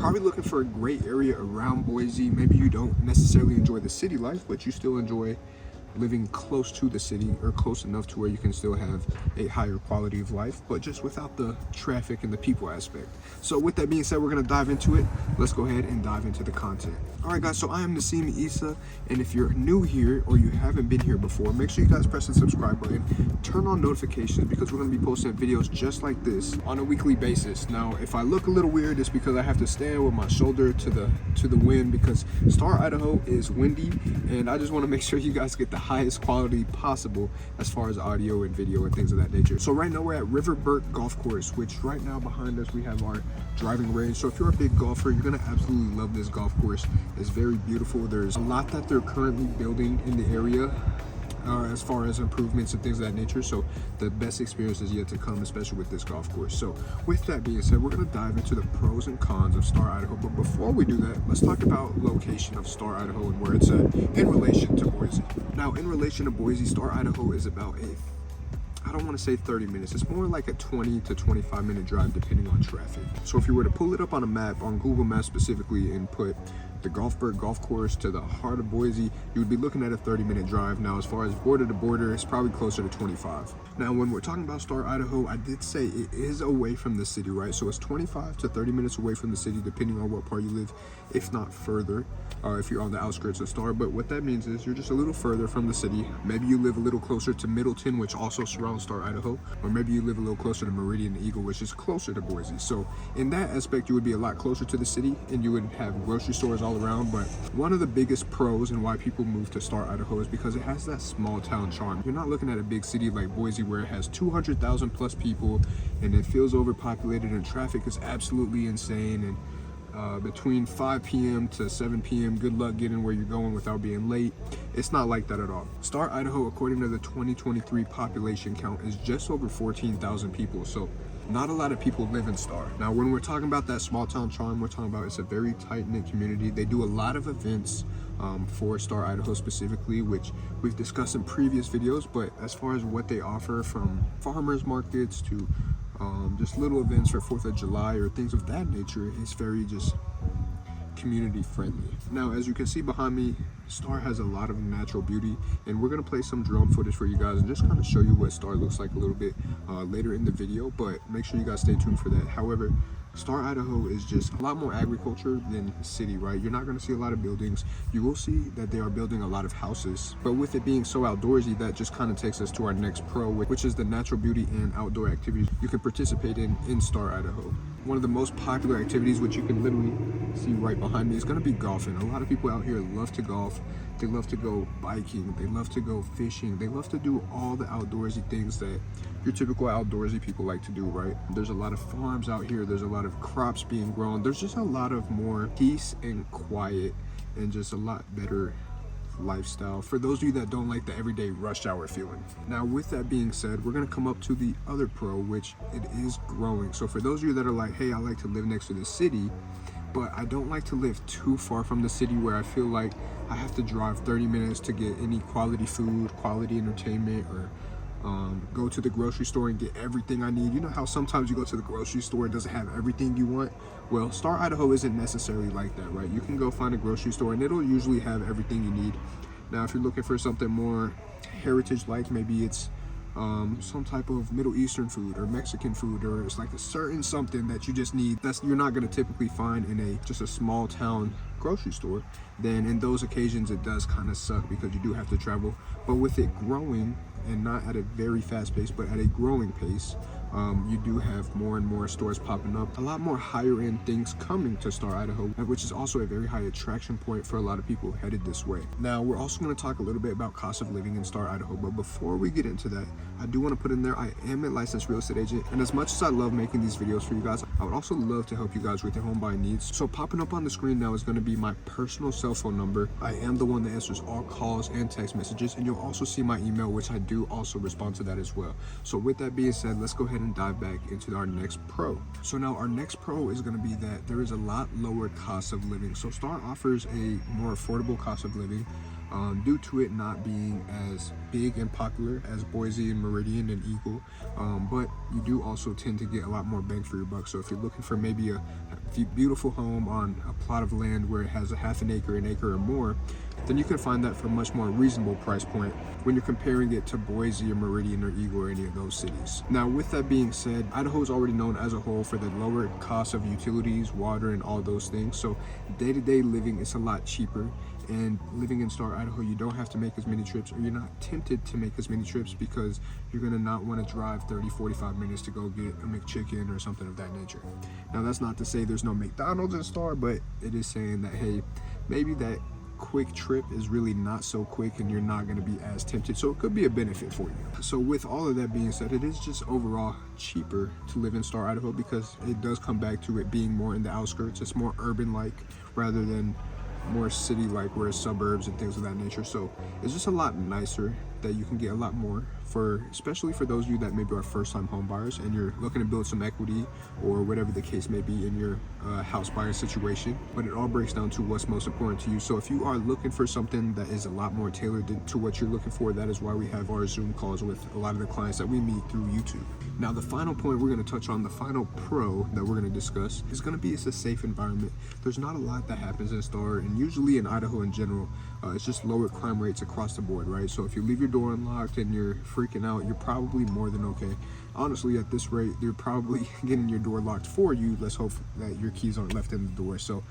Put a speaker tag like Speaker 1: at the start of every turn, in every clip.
Speaker 1: probably looking for a great area around Boise. Maybe you don't necessarily enjoy the city life, but you still enjoy living close to the city, or close enough to where you can still have a higher quality of life, but just without the traffic and the people aspect. So with that being said, we're gonna dive into it. Let's go ahead and dive into the content. All right guys, so I am Naseem Eissa, and if you're new here or you haven't been here before, make sure you guys press the subscribe button, turn on notifications, because we're gonna be posting videos just like this on a weekly basis. Now, if I look a little weird, it's because I have to stand with my shoulder to the wind, because Star Idaho is windy, and I just wanna make sure you guys get the highest quality possible as far as audio and video and things of that nature. So right now we're at Riverburg Golf Course, which right now behind us we have our driving range. So if you're a big golfer, you're gonna absolutely love this golf course. It's very beautiful. There's a lot that they're currently building in the area as far as improvements and things of that nature. So the best experience is yet to come, especially with this golf course. So with that being said, we're gonna dive into the pros and cons of Star Idaho. But before we do that, let's talk about location of Star Idaho and where it's at in relation to Boise. Now, in relation to Boise, Star Idaho is about I don't want to say 30 minutes. It's more like a 20 to 25 minute drive depending on traffic. So if you were to pull it up on a map, on Google Maps specifically, and put the Golfburg Golf Course to the heart of Boise, you would be looking at a 30-minute drive. Now, as far as border to border, it's probably closer to 25. Now, when we're talking about Star Idaho, I did say it is away from the city, right? So it's 25 to 30 minutes away from the city, depending on what part you live, if not further, if you're on the outskirts of Star. But what that means is you're just a little further from the city. Maybe you live a little closer to Middleton, which also surrounds Star Idaho, or maybe you live a little closer to Meridian Eagle, which is closer to Boise. So in that aspect, you would be a lot closer to the city, and you would have grocery stores all around. But one of the biggest pros and why people move to Star Idaho is because it has that small town charm. You're not looking at a big city like Boise where it has 200,000 plus people and it feels overpopulated and traffic is absolutely insane, and between 5 p.m. to 7 p.m. good luck getting where you're going without being late. It's not like that at all. Star Idaho, according to the 2023 population count, is just over 14,000 people. So not a lot of people live in Star. Now, when we're talking about that small town charm, we're talking about it's a very tight-knit community. They do a lot of events for Star Idaho specifically, which we've discussed in previous videos. But as far as what they offer, from farmers markets to just little events for 4th of July or things of that nature, it's very just community friendly. Now, as you can see behind me, Star has a lot of natural beauty, and we're going to play some drone footage for you guys and just kind of show you what Star looks like a little bit later in the video, but make sure you guys stay tuned for that. However, Star Idaho is just a lot more agriculture than city, right? You're not going to see a lot of buildings. You will see that they are building a lot of houses, but with it being so outdoorsy, that just kind of takes us to our next pro, which is the natural beauty and outdoor activities you can participate in Star Idaho. One of the most popular activities, which you can literally see right behind me, is going to be golfing. A lot of people out here love to golf. They love to go biking. They love to go fishing. They love to do all the outdoorsy things that your typical outdoorsy people like to do, right? There's a lot of farms out here. There's a lot of crops being grown. There's just a lot of more peace and quiet and just a lot better lifestyle for those of you that don't like the everyday rush hour feeling. Now, with that being said, we're going to come up to the other pro, which it is growing. So for those of you that are like, hey, I like to live next to the city, but I don't like to live too far from the city where I feel like I have to drive 30 minutes to get any quality food, quality entertainment, or go to the grocery store and get everything I need. You know how sometimes you go to the grocery store, it doesn't have everything you want? Well, Star Idaho isn't necessarily like that, right? You can go find a grocery store and it'll usually have everything you need. Now, if you're looking for something more heritage-like, maybe it's some type of Middle Eastern food or Mexican food, or it's like a certain something that you just need that's you're not going to typically find in just a small town grocery store, then in those occasions it does kind of suck because you do have to travel. But with it growing, and not at a very fast pace, but at a growing pace, you do have more and more stores popping up, a lot more higher end things coming to Star Idaho, which is also a very high attraction point for a lot of people headed this way. Now, we're also going to talk a little bit about cost of living in Star Idaho, but before we get into that, I do want to put in there, I am a licensed real estate agent, and as much as I love making these videos for you guys, I would also love to help you guys with your home buying needs. So popping up on the screen now is going to be my personal cell phone number. I am the one that answers all calls and text messages, and you'll also see my email, which I do also respond to that as well. So with that being said, let's go ahead and dive back into our next pro. So now our next pro is going to be that there is a lot lower cost of living. So Star offers a more affordable cost of living. due to it not being as big and popular as Boise and Meridian and Eagle, but you do also tend to get a lot more bang for your buck. So if you're looking for maybe a beautiful home on a plot of land where it has a half an acre or more, then you can find that for a much more reasonable price point when you're comparing it to Boise or Meridian or Eagle or any of those cities. Now, with that being said, Idaho is already known as a whole for the lower cost of utilities, water, and all those things. So day-to-day living is a lot cheaper. And living in Star Idaho, you don't have to make as many trips, or you're not tempted to make as many trips because you're gonna not want to drive 30-45 minutes to go get a McChicken or something of that nature. Now, that's not to say there's no McDonald's in Star, but it is saying that, hey, maybe that quick trip is really not so quick and you're not going to be as tempted, so it could be a benefit for you. So with all of that being said, it is just overall cheaper to live in Star Idaho because it does come back to it being more in the outskirts. It's more urban like rather than more city like, where it's suburbs and things of that nature. So it's just a lot nicer that you can get a lot more for, especially for those of you that maybe are first-time home buyers and you're looking to build some equity or whatever the case may be in your house buying situation. But it all breaks down to what's most important to you. So if you are looking for something that is a lot more tailored to what you're looking for, that is why we have our Zoom calls with a lot of the clients that we meet through YouTube. Now, the final point we're going to touch on, the final pro that we're going to discuss, is going to be it's a safe environment. There's not a lot that happens in Star, and usually in Idaho in general, it's just lower crime rates across the board, right? So if you leave your door unlocked and you're freaking out, you're probably more than okay. Honestly, at this rate, they're probably getting your door locked for you. Let's hope that your keys aren't left in the door. So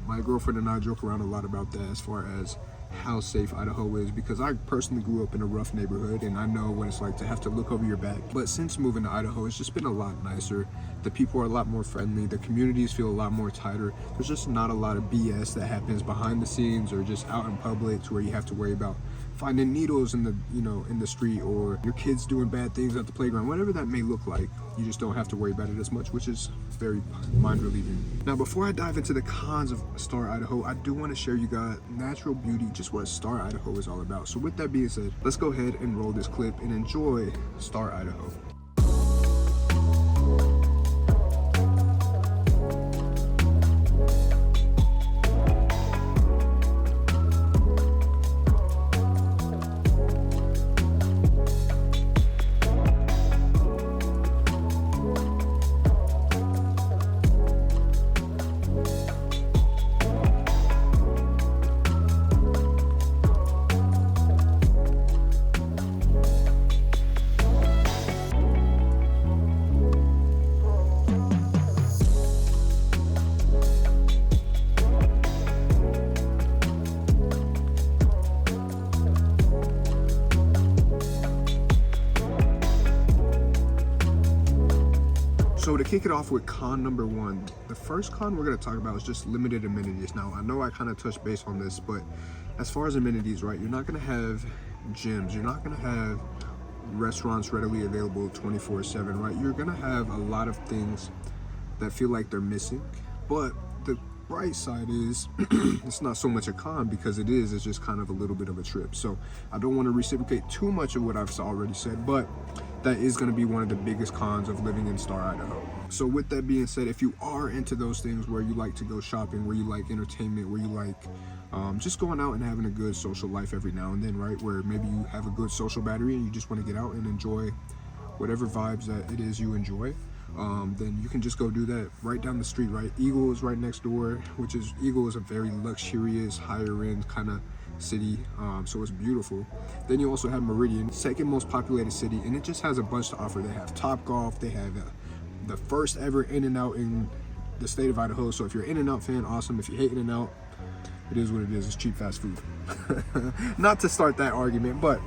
Speaker 1: my girlfriend and I joke around a lot about that as far as how safe Idaho is, because I personally grew up in a rough neighborhood and I know what it's like to have to look over your back. But since moving to Idaho, it's just been a lot nicer. The people are a lot more friendly. The communities feel a lot more tighter. There's just not a lot of BS that happens behind the scenes or just out in public to where you have to worry about finding needles in the, in the street, or your kids doing bad things at the playground, whatever that may look like. You just don't have to worry about it as much, which is very mind relieving. Now, before I dive into the cons of Star Idaho, I do want to share you guys natural beauty, just what Star Idaho is all about. So with that being said, let's go ahead and roll this clip and enjoy Star Idaho. So to kick it off with con number one, the first con we're going to talk about is just limited amenities. Now, I know I kind of touched base on this, but as far as amenities, right, you're not going to have gyms, you're not going to have restaurants readily available 24/7, right? You're going to have a lot of things that feel like they're missing, but the bright side is it's not so much a con, because it's just kind of a little bit of a trip. So I don't want to reciprocate too much of what I've already said, but that is going to be one of the biggest cons of living in Star Idaho. So with that being said, if you are into those things where you like to go shopping, where you like entertainment, where you like just going out and having a good social life every now and then, right, where maybe you have a good social battery and you just want to get out and enjoy whatever vibes that it is you enjoy, then you can just go do that right down the street, right? Eagle is right next door, which is, Eagle is a very luxurious, higher end kind of city, so it's beautiful. Then you also have Meridian, second most populated city, and it just has a bunch to offer. They have Top Golf, they have the first ever In-N-Out in the state of Idaho. So if you're an In-N-Out fan, awesome. If you hate In-N-Out, it is what it is. It's cheap fast food. Not to start that argument, but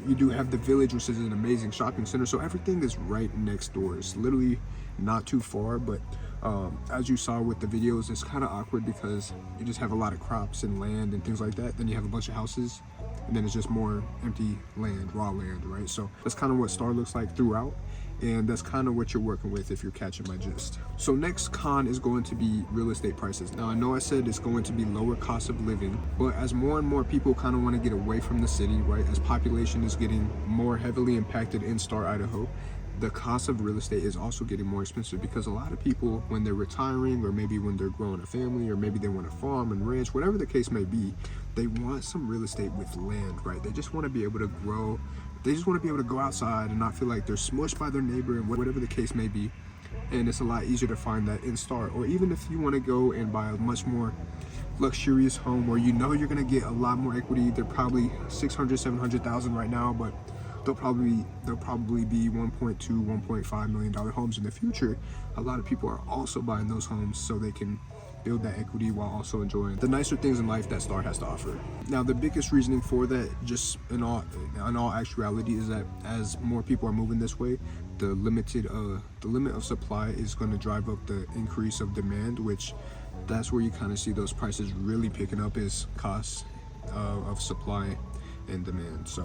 Speaker 1: you do have the Village, which is an amazing shopping center. So everything is right next door. It's literally not too far, but as you saw with the videos, it's kind of awkward because you just have a lot of crops and land and things like that. Then you have a bunch of houses, and then it's just more empty land, raw land, right? So that's kind of what Star looks like throughout, and that's kind of what you're working with if you're catching my gist. So next con is going to be real estate prices. Now, I know I said it's going to be lower cost of living, but as more and more people kind of want to get away from the city, right, as population is getting more heavily impacted in Star Idaho, the cost of real estate is also getting more expensive, because a lot of people, when they're retiring, or maybe when they're growing a family, or maybe they want to farm and ranch, whatever the case may be, they want some real estate with land, right? They just want to be able to grow. They just want to be able to go outside and not feel like they're smushed by their neighbor, and whatever the case may be. And it's a lot easier to find that in Star. Or even if you want to go and buy a much more luxurious home where you know you're going to get a lot more equity. They're probably 600, 700,000 right now, but they'll probably be 1.2, 1.5 million dollar homes in the future. A lot of people are also buying those homes so they can build that equity while also enjoying the nicer things in life that Star has to offer. Now, the biggest reasoning for that, just in all actuality, is that as more people are moving this way, the limit of supply is going to drive up the increase of demand, which that's where you kind of see those prices really picking up, is costs of supply and demand. So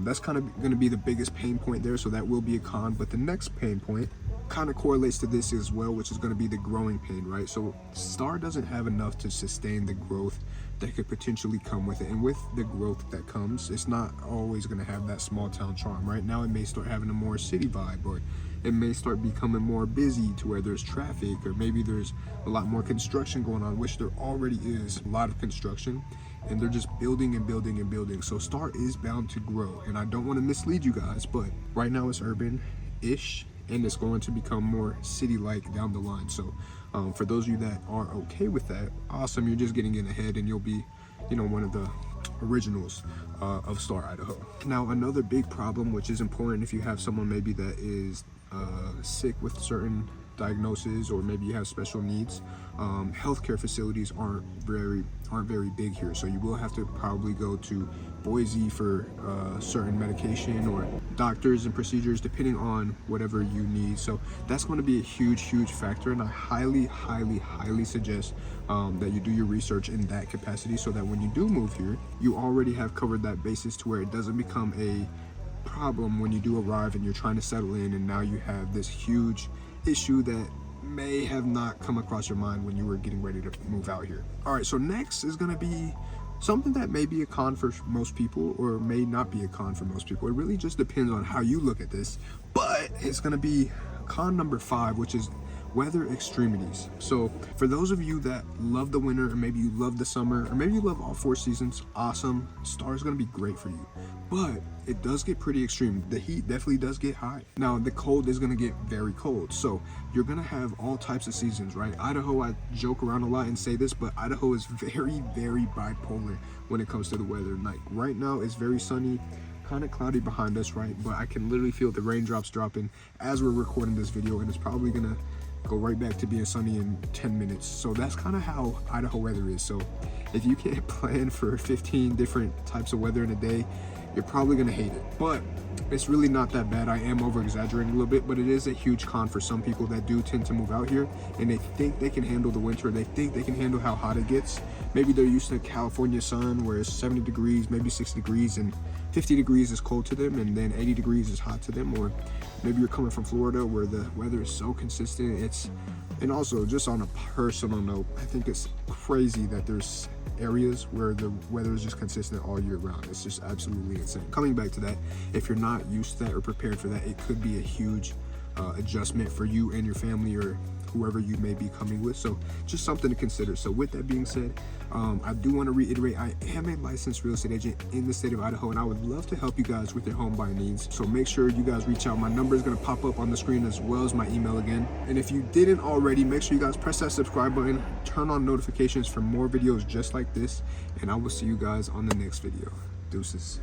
Speaker 1: that's kind of going to be the biggest pain point there, so that will be a con. But the next pain point kind of correlates to this as well, which is going to be the growing pain, right? So Star doesn't have enough to sustain the growth that could potentially come with it. And with the growth that comes, it's not always going to have that small town charm. Right now it may start having a more city vibe, or it may start becoming more busy to where there's traffic, or maybe there's a lot more construction going on, which there already is a lot of construction, and they're just building and building and building. So Star is bound to grow, and I don't want to mislead you guys, but right now it's urban-ish, and it's going to become more city-like down the line. So for those of you that are okay with that, awesome, you're just getting in ahead, and you'll be, you know, one of the originals of Star Idaho. Now, another big problem, which is important if you have someone maybe that is sick with certain diagnoses, or maybe you have special needs, healthcare facilities aren't very big here. So you will have to probably go to Boise for certain medication or doctors and procedures, depending on whatever you need. So that's going to be a huge factor, and I highly suggest that you do your research in that capacity, so that when you do move here, you already have covered that basis, to where it doesn't become a problem when you do arrive and you're trying to settle in, and now you have this huge issue that may have not come across your mind when you were getting ready to move out here. All right, so next is going to be something that may be a con for most people, or may not be a con for most people. It really just depends on how you look at this, but it's going to be con number 5, which is weather extremities. So for those of you that love the winter, or maybe you love the summer, or maybe you love all 4 seasons, awesome, Star is going to be great for you. But it does get pretty extreme. The heat definitely does get high. Now the cold is going to get very cold. So you're going to have all types of seasons, right? Idaho, I joke around a lot and say this, but Idaho is very bipolar when it comes to the weather. Like right now it's very sunny, kind of cloudy behind us, right? But I can literally feel the raindrops dropping as we're recording this video, and it's probably gonna go right back to being sunny in 10 minutes. So that's kind of how Idaho weather is. So if you can't plan for 15 different types of weather in a day, you're probably gonna hate it. But it's really not that bad. I am over exaggerating a little bit, but it is a huge con for some people that do tend to move out here, and they think they can handle the winter. They think they can handle how hot it gets. Maybe they're used to California sun, where it's 70 degrees, maybe 60 degrees, and 50 degrees is cold to them, and then 80 degrees is hot to them. Or maybe you're coming from Florida, where the weather is so consistent. And also, just on a personal note, I think it's crazy that there's areas where the weather is just consistent all year round. It's just absolutely insane. Coming back to that, if you're not used to that or prepared for that, it could be a huge adjustment for you and your family, or whoever you may be coming with. So just something to consider. So with that being said, I do want to reiterate, I am a licensed real estate agent in the state of Idaho, and I would love to help you guys with your home buying needs. So make sure you guys reach out. My number is going to pop up on the screen, as well as my email again. And if you didn't already, make sure you guys press that subscribe button, turn on notifications for more videos just like this, and I will see you guys on the next video. Deuces.